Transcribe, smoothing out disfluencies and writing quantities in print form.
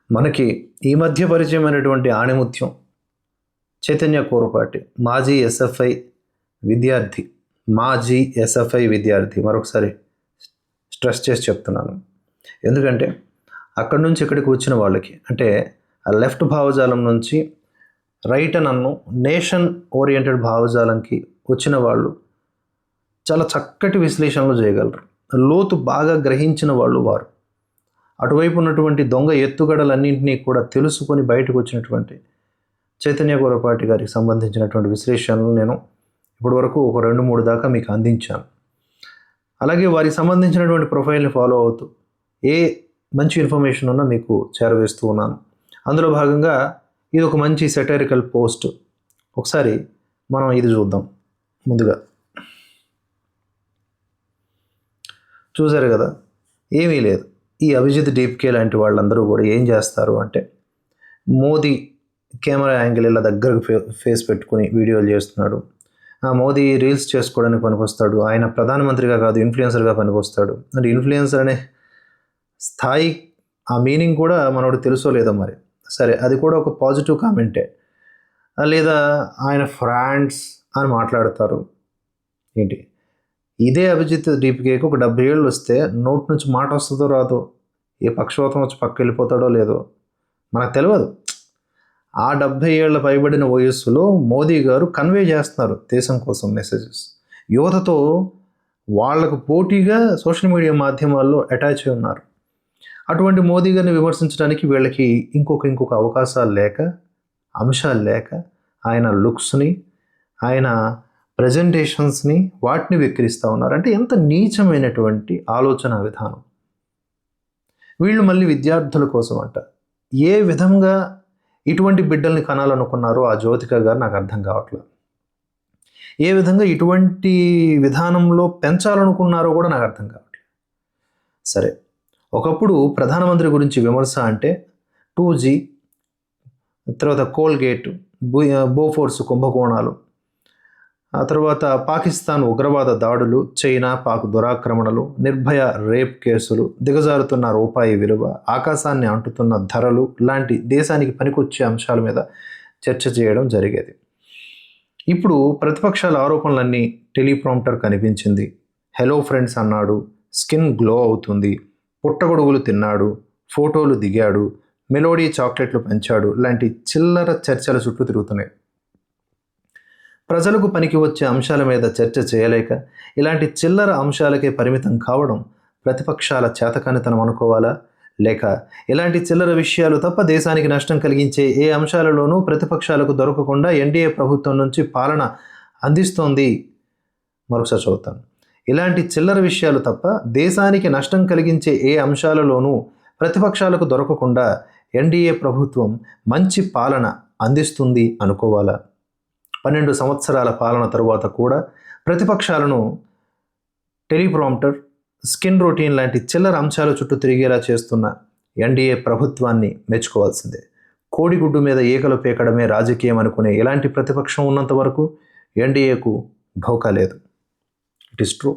మనకి ఈ మధ్య పరిచయమైనటువంటి ఆణిముత్యం చైతన్య కూరపాటి మాజీ ఎస్ఎఫ్ఐ విద్యార్థి మరొకసారి స్ట్రెస్ చేసి చెప్తున్నాను. ఎందుకంటే అక్కడి నుంచి ఇక్కడికి వచ్చిన వాళ్ళకి, అంటే ఆ లెఫ్ట్ భావజాలం నుంచి రైట్ నన్ను నేషన్ ఓరియంటెడ్ భావజాలంకి వచ్చిన వాళ్ళు చాలా చక్కటి విశ్లేషణలు చేయగలరు. లోతు బాగా గ్రహించిన వాళ్ళు వారు. అటువైపు ఉన్నటువంటి దొంగ ఎత్తుగడలన్నింటినీ కూడా తెలుసుకొని బయటకు వచ్చినటువంటి చైతన్య కూరపాటి గారికి సంబంధించినటువంటి విశ్లేషణలు నేను ఇప్పటివరకు ఒక 2-3 దాకా మీకు అందించాను. అలాగే వారికి సంబంధించినటువంటి ప్రొఫైల్ని ఫాలో అవుతూ ఏ మంచి ఇన్ఫర్మేషన్ ఉన్నా మీకు చేరవేస్తూ ఉన్నాను. అందులో భాగంగా ఇది ఒక మంచి సెటైరికల్ పోస్ట్. ఒకసారి మనం ఇది చూద్దాం. ముందుగా చూసారు కదా, ఏమీ లేదు. ఈ అభిజిత్ డీప్కే లాంటి వాళ్ళందరూ కూడా ఏం చేస్తారు అంటే, మోదీ కెమెరా యాంగిల్ ఇలా దగ్గరకు ఫేస్ పెట్టుకుని వీడియోలు చేస్తున్నాడు. మోదీ రీల్స్ చేసుకోవడానికి పనికొస్తాడు, ఆయన ప్రధానమంత్రిగా కాదు ఇన్ఫ్లుయెన్సర్గా పనికొస్తాడు. అంటే ఇన్ఫ్లుయెన్సర్ అనే స్థాయి, ఆ మీనింగ్ కూడా మనోడు తెలుసో లేదో మరి. సరే, అది కూడా ఒక పాజిటివ్ కామెంటే. లేదా ఆయన ఫ్రాండ్స్ అని మాట్లాడతారు. ఏంటి, ఇదే అభిజిత్ డీప్కేకి ఒక 70 ఏళ్ళు వస్తే నోటి నుంచి మాట వస్తుందో రాదో, ఏ పక్షవాతం వచ్చి పక్క వెళ్ళిపోతాడో లేదో మనకు తెలియదు. ఆ 70 ఏళ్ళ పైబడిన వయస్సులో మోదీ గారు కన్వే చేస్తున్నారు దేశం కోసం మెసేజెస్. యువతతో వాళ్లకు పోటీగా సోషల్ మీడియా మాధ్యమాల్లో అటాచ్ అయి ఉన్నారు. అటువంటి మోదీ గారిని విమర్శించడానికి వీళ్ళకి ఇంకొక అవకాశాలు లేక, అంశాలు లేక, ఆయన లుక్స్ని, ఆయన ప్రజెంటేషన్స్ని, వాటిని విక్రిస్తూ ఉన్నారు. అంటే ఎంత నీచమైనటువంటి ఆలోచన విధానం. వీళ్ళు మళ్ళీ విద్యార్థుల కోసం అంట ఏ విధంగా ఇటువంటి బిడ్డల్ని కనాలనుకున్నారో ఆ జ్యోతిక గారు నాకు అర్థం కావట్లేదు. ఏ విధంగా ఇటువంటి విధానంలో పెంచాలనుకున్నారో కూడా నాకు అర్థం కావట్లేదు. సరే, ఒకప్పుడు ప్రధానమంత్రి గురించి విమర్శ అంటే 2G, తర్వాత కోల్గేట్, బోఫోర్స్ కుంభకోణాలు, ఆ తర్వాత పాకిస్తాన్ ఉగ్రవాద దాడులు, చైనా పాక్ దురాక్రమణలు, నిర్భయ రేప్ కేసులు, దిగజారుతున్న రూపాయి విలువ, ఆకాశాన్ని అంటుతున్న ధరలు లాంటి దేశానికి పనికొచ్చే అంశాల మీద చర్చ చేయడం జరిగేది. ఇప్పుడు ప్రతిపక్షాల ఆరోపణలన్నీ టెలిప్రాంప్టర్ కనిపించింది, హలో ఫ్రెండ్స్ అన్నాడు, స్కిన్ గ్లో అవుతుంది, పుట్టగొడుగులు తిన్నాడు, ఫోటోలు దిగాడు, మెలోడీ చాక్లెట్లు పెంచాడు లాంటి చిల్లర చర్చల చుట్టూ తిరుగుతున్నాయి. ప్రజలకు పనికి వచ్చే అంశాల మీద చర్చ చేయలేక ఇలాంటి చిల్లర అంశాలకే పరిమితం కావడం ప్రతిపక్షాల చేతకానితనం అనుకోవాలా, లేక ఇలాంటి చిల్లర విషయాలు తప్ప దేశానికి నష్టం కలిగించే ఏ అంశాలలోనూ ప్రతిపక్షాలకు దొరకకుండా ఎన్డీఏ ప్రభుత్వం నుంచి పాలన అందిస్తోంది. మరొకసారి చదువుతాను. ఇలాంటి చిల్లర విషయాలు తప్ప దేశానికి నష్టం కలిగించే ఏ అంశాలలోనూ ప్రతిపక్షాలకు దొరకకుండా ఎన్డీఏ ప్రభుత్వం మంచి పాలన అందిస్తుంది అనుకోవాలా? 12 సంవత్సరాల పాలన తరువాత కూడా ప్రతిపక్షాలను టెలిప్రాంప్టర్, స్కిన్ రొటీన్ లాంటి చిల్లర అంశాల చుట్టూ తిరిగేలా చేస్తున్న ఎన్డీఏ ప్రభుత్వాన్ని మెచ్చుకోవాల్సిందే. కోడిగుడ్డు మీద ఈకలు పీకడమే రాజకీయం అనుకునే ఇలాంటి ప్రతిపక్షం ఉన్నంత వరకు ఎన్డీఏకు ఢోకా లేదు. It is true.